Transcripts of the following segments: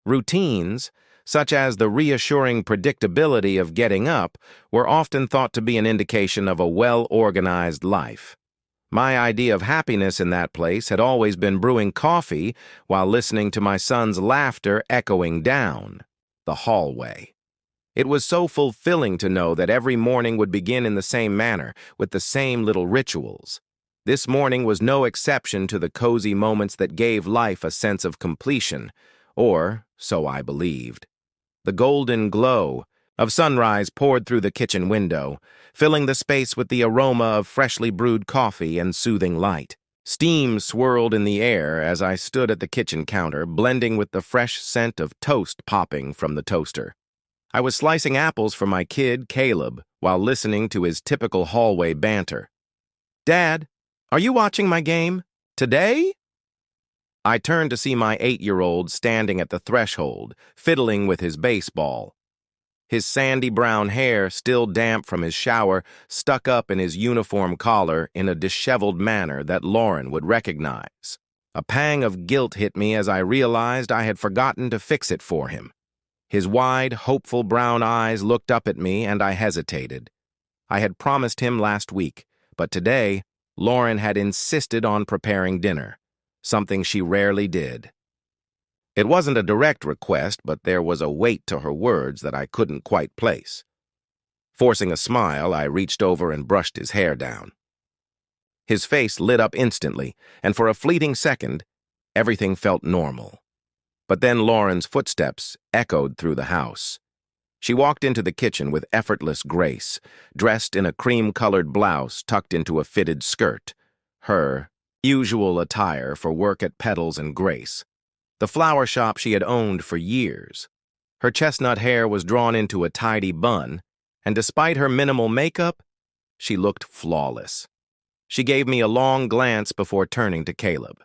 Routines, such as the reassuring predictability of getting up, were often thought to be an indication of a well-organized life. My idea of happiness in that place had always been brewing coffee while listening to my son's laughter echoing down the hallway. It was so fulfilling to know that every morning would begin in the same manner, with the same little rituals. This morning was no exception to the cozy moments that gave life a sense of completion, or so I believed. The golden glow of sunrise poured through the kitchen window, filling the space with the aroma of freshly brewed coffee and soothing light. Steam swirled in the air as I stood at the kitchen counter, blending with the fresh scent of toast popping from the toaster. I was slicing apples for my kid, Caleb, while listening to his typical hallway banter. "Dad, are you watching my game? Today?" I turned to see my 8-year-old standing at the threshold, fiddling with his baseball. His sandy brown hair, still damp from his shower, stuck up in his uniform collar in a disheveled manner that Lauren would recognize. A pang of guilt hit me as I realized I had forgotten to fix it for him. His wide, hopeful brown eyes looked up at me, and I hesitated. I had promised him last week, but today, Lauren had insisted on preparing dinner, something she rarely did. It wasn't a direct request, but there was a weight to her words that I couldn't quite place. Forcing a smile, I reached over and brushed his hair down. His face lit up instantly, and for a fleeting second, everything felt normal. But then Lauren's footsteps echoed through the house. She walked into the kitchen with effortless grace, dressed in a cream-colored blouse tucked into a fitted skirt, her usual attire for work at Petals and Grace, the flower shop she had owned for years. Her chestnut hair was drawn into a tidy bun, and despite her minimal makeup, she looked flawless. She gave me a long glance before turning to Caleb.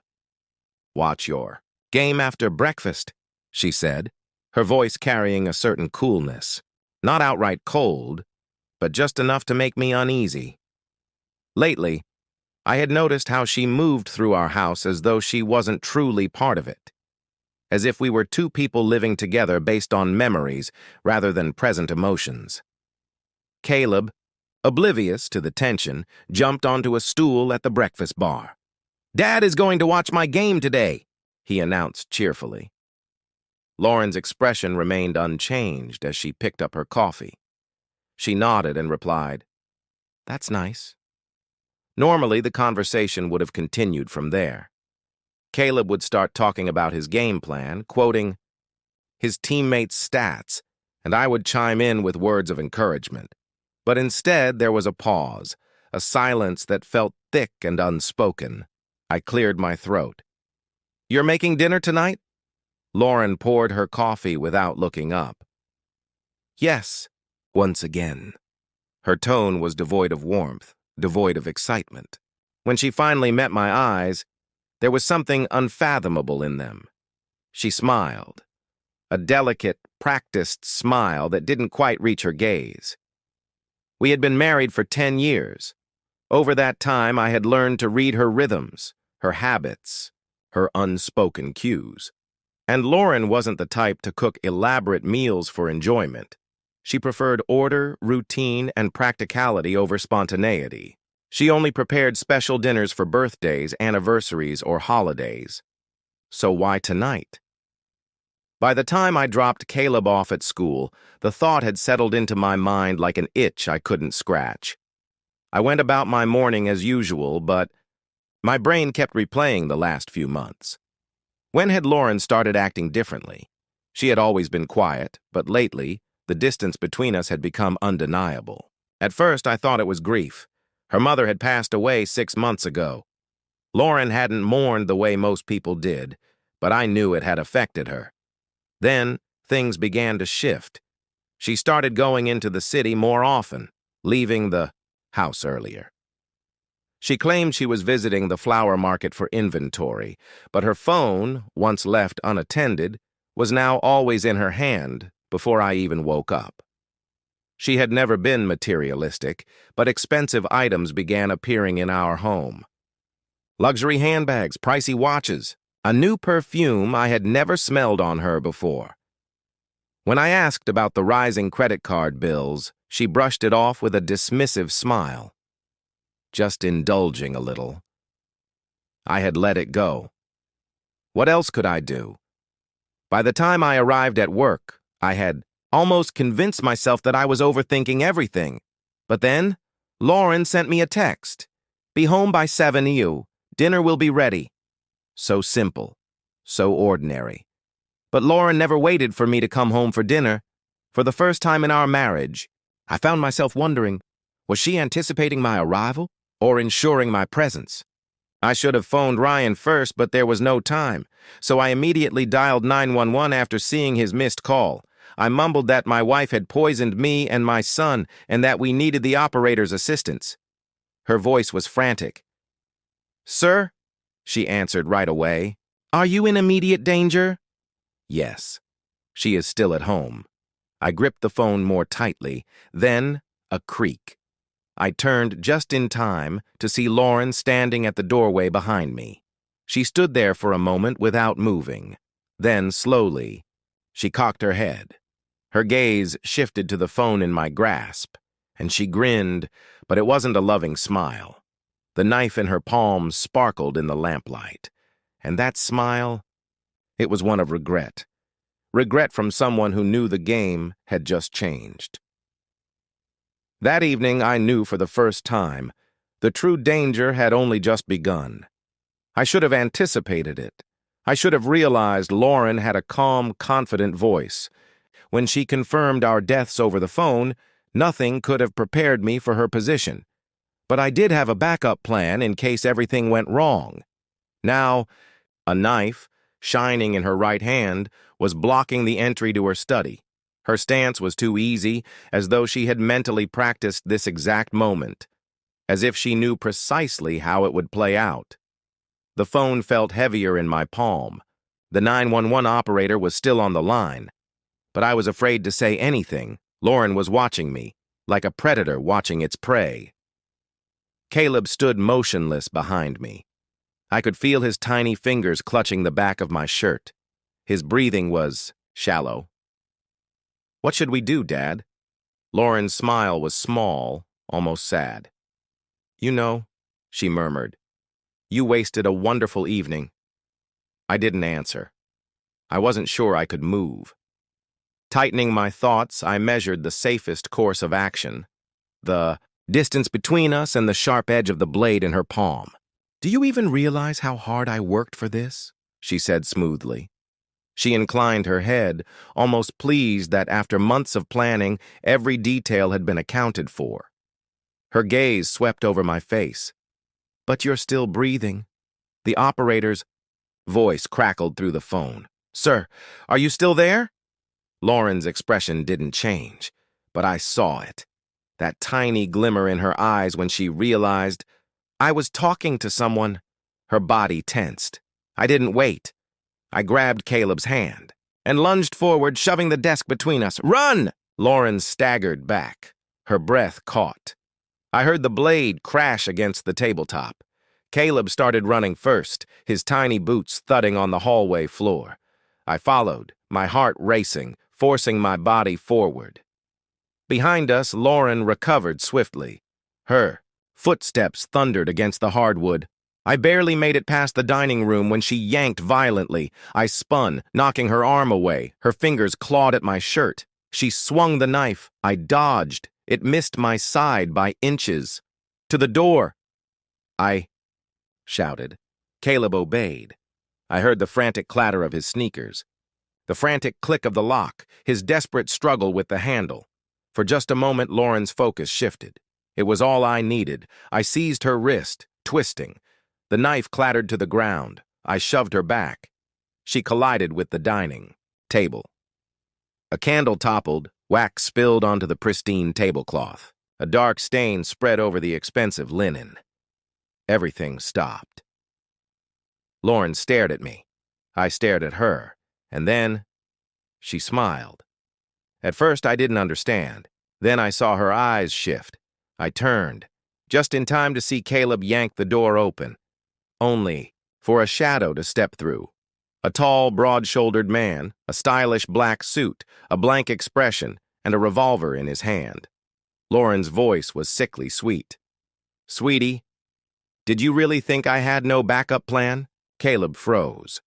"Watch your game after breakfast," she said, her voice carrying a certain coolness. Not outright cold, but just enough to make me uneasy. Lately, I had noticed how she moved through our house as though she wasn't truly part of it, as if we were two people living together based on memories rather than present emotions. Caleb, oblivious to the tension, jumped onto a stool at the breakfast bar. "Dad is going to watch my game today," he announced cheerfully. Lauren's expression remained unchanged as she picked up her coffee. She nodded and replied, "That's nice." Normally, the conversation would have continued from there. Caleb would start talking about his game plan, quoting his teammates' stats, and I would chime in with words of encouragement. But instead, there was a pause, a silence that felt thick and unspoken. I cleared my throat. "You're making dinner tonight?" Lauren poured her coffee without looking up. "Yes," once again. Her tone was devoid of warmth, devoid of excitement. When she finally met my eyes, there was something unfathomable in them. She smiled, a delicate, practiced smile that didn't quite reach her gaze. We had been married for 10 years. Over that time, I had learned to read her rhythms, her habits, her unspoken cues. And Lauren wasn't the type to cook elaborate meals for enjoyment. She preferred order, routine, and practicality over spontaneity. She only prepared special dinners for birthdays, anniversaries, or holidays. So why tonight? By the time I dropped Caleb off at school, the thought had settled into my mind like an itch I couldn't scratch. I went about my morning as usual, but my brain kept replaying the last few months. When had Lauren started acting differently? She had always been quiet, but lately, the distance between us had become undeniable. At first, I thought it was grief. Her mother had passed away 6 months ago. Lauren hadn't mourned the way most people did, but I knew it had affected her. Then, things began to shift. She started going into the city more often, leaving the house earlier. She claimed she was visiting the flower market for inventory, but her phone, once left unattended, was now always in her hand before I even woke up. She had never been materialistic, but expensive items began appearing in our home. Luxury handbags, pricey watches, a new perfume I had never smelled on her before. When I asked about the rising credit card bills, she brushed it off with a dismissive smile. Just indulging a little. I had let it go. What else could I do? By the time I arrived at work, I had almost convinced myself that I was overthinking everything. But then, Lauren sent me a text. Be home by 7 EU. Dinner will be ready. So simple. So ordinary. But Lauren never waited for me to come home for dinner. For the first time in our marriage, I found myself wondering, was she anticipating my arrival or ensuring my presence? I should have phoned Ryan first, but there was no time, so I immediately dialed 911 after seeing his missed call. I mumbled that my wife had poisoned me and my son and that we needed the operator's assistance. Her voice was frantic. "Sir," she answered right away, "are you in immediate danger?" Yes. She is still at home. I gripped the phone more tightly, then a creak. I turned just in time to see Lauren standing at the doorway behind me. She stood there for a moment without moving. Then, slowly, she cocked her head. Her gaze shifted to the phone in my grasp, and she grinned, but it wasn't a loving smile. The knife in her palm sparkled in the lamplight, and that smile, it was one of regret. Regret from someone who knew the game had just changed. That evening, I knew for the first time the true danger had only just begun. I should have anticipated it. I should have realized Lauren had a calm, confident voice. When she confirmed our deaths over the phone, nothing could have prepared me for her position. But I did have a backup plan in case everything went wrong. Now, a knife, shining in her right hand, was blocking the entry to her study. Her stance was too easy, as though she had mentally practiced this exact moment, as if she knew precisely how it would play out. The phone felt heavier in my palm. The 911 operator was still on the line, but I was afraid to say anything. Lauren was watching me, like a predator watching its prey. Caleb stood motionless behind me. I could feel his tiny fingers clutching the back of my shirt. His breathing was shallow. "What should we do, Dad?" Lauren's smile was small, almost sad. "You know," she murmured, "you wasted a wonderful evening." I didn't answer. I wasn't sure I could move. Tightening my thoughts, I measured the safest course of action, the distance between us and the sharp edge of the blade in her palm. "Do you even realize how hard I worked for this?" she said smoothly. She inclined her head, almost pleased that after months of planning, every detail had been accounted for. Her gaze swept over my face. "But you're still breathing." The operator's voice crackled through the phone. "Sir, are you still there?" Lauren's expression didn't change, but I saw it. That tiny glimmer in her eyes when she realized I was talking to someone. Her body tensed. I didn't wait. I grabbed Caleb's hand and lunged forward, shoving the desk between us. "Run!" Lauren staggered back. Her breath caught. I heard the blade crash against the tabletop. Caleb started running first, his tiny boots thudding on the hallway floor. I followed, my heart racing, forcing my body forward. Behind us, Lauren recovered swiftly. Her footsteps thundered against the hardwood. I barely made it past the dining room when she yanked violently. I spun, knocking her arm away. Her fingers clawed at my shirt. She swung the knife. I dodged. It missed my side by inches. "To the door!" I shouted. Caleb obeyed. I heard the frantic clatter of his sneakers, the frantic click of the lock, his desperate struggle with the handle. For just a moment, Lauren's focus shifted. It was all I needed. I seized her wrist, twisting. The knife clattered to the ground. I shoved her back. She collided with the dining table. A candle toppled, wax spilled onto the pristine tablecloth. A dark stain spread over the expensive linen. Everything stopped. Lauren stared at me. I stared at her, and then she smiled. At first, I didn't understand. Then I saw her eyes shift. I turned, just in time to see Caleb yank the door open. Only for a shadow to step through. A tall, broad-shouldered man, a stylish black suit, a blank expression, and a revolver in his hand. Lauren's voice was sickly sweet. "Sweetie, did you really think I had no backup plan?" Caleb froze.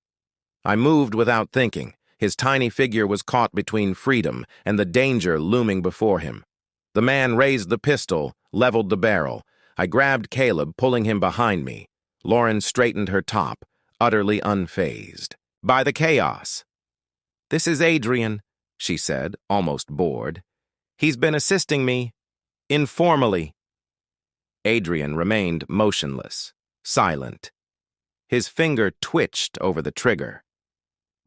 I moved without thinking. His tiny figure was caught between freedom and the danger looming before him. The man raised the pistol, leveled the barrel. I grabbed Caleb, pulling him behind me. Lauren straightened her top, utterly unfazed by the chaos. "This is Adrian," she said, almost bored. "He's been assisting me, informally." Adrian remained motionless, silent. His finger twitched over the trigger.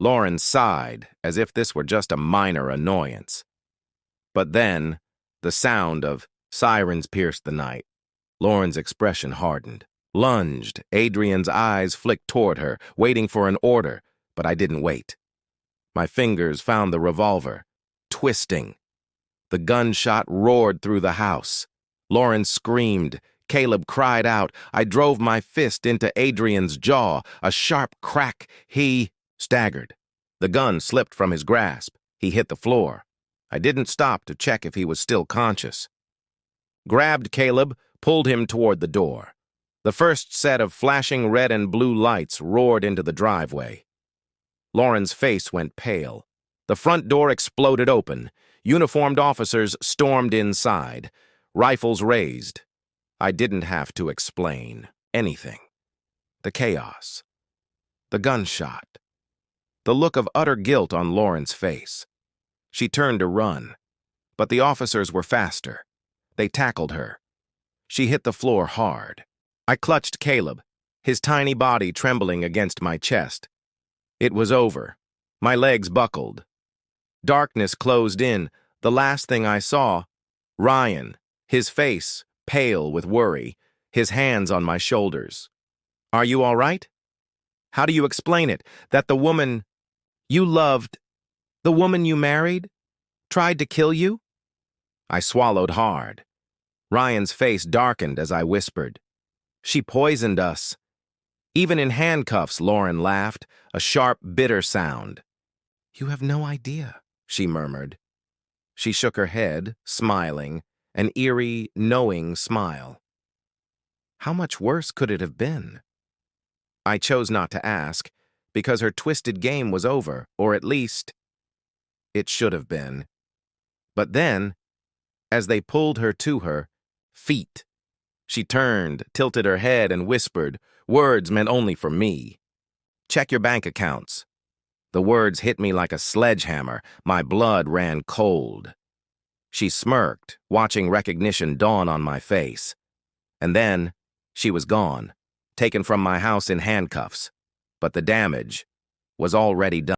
Lauren sighed, as if this were just a minor annoyance. But then, the sound of sirens pierced the night. Lauren's expression hardened. Lunged, Adrian's eyes flicked toward her, waiting for an order, but I didn't wait. My fingers found the revolver, twisting. The gunshot roared through the house. Lauren screamed. Caleb cried out. I drove my fist into Adrian's jaw. A sharp crack. He staggered. The gun slipped from his grasp. He hit the floor. I didn't stop to check if he was still conscious. Grabbed Caleb, pulled him toward the door. The first set of flashing red and blue lights roared into the driveway. Lauren's face went pale. The front door exploded open. Uniformed officers stormed inside, rifles raised. I didn't have to explain anything. The chaos. The gunshot. The look of utter guilt on Lauren's face. She turned to run, but the officers were faster. They tackled her. She hit the floor hard. I clutched Caleb, his tiny body trembling against my chest. It was over. My legs buckled. Darkness closed in. The last thing I saw, Ryan, his face pale with worry, his hands on my shoulders. "Are you all right? How do you explain it, that the woman you loved, the woman you married, tried to kill you?" I swallowed hard. Ryan's face darkened as I whispered, "She poisoned us." Even in handcuffs, Lauren laughed, a sharp, bitter sound. "You have no idea," she murmured. She shook her head, smiling, an eerie, knowing smile. How much worse could it have been? I chose not to ask, because her twisted game was over, or at least, it should have been. But then, as they pulled her to her feet, she turned, tilted her head, and whispered, words meant only for me. "Check your bank accounts." The words hit me like a sledgehammer. My blood ran cold. She smirked, watching recognition dawn on my face. And then, she was gone, taken from my house in handcuffs. But the damage was already done.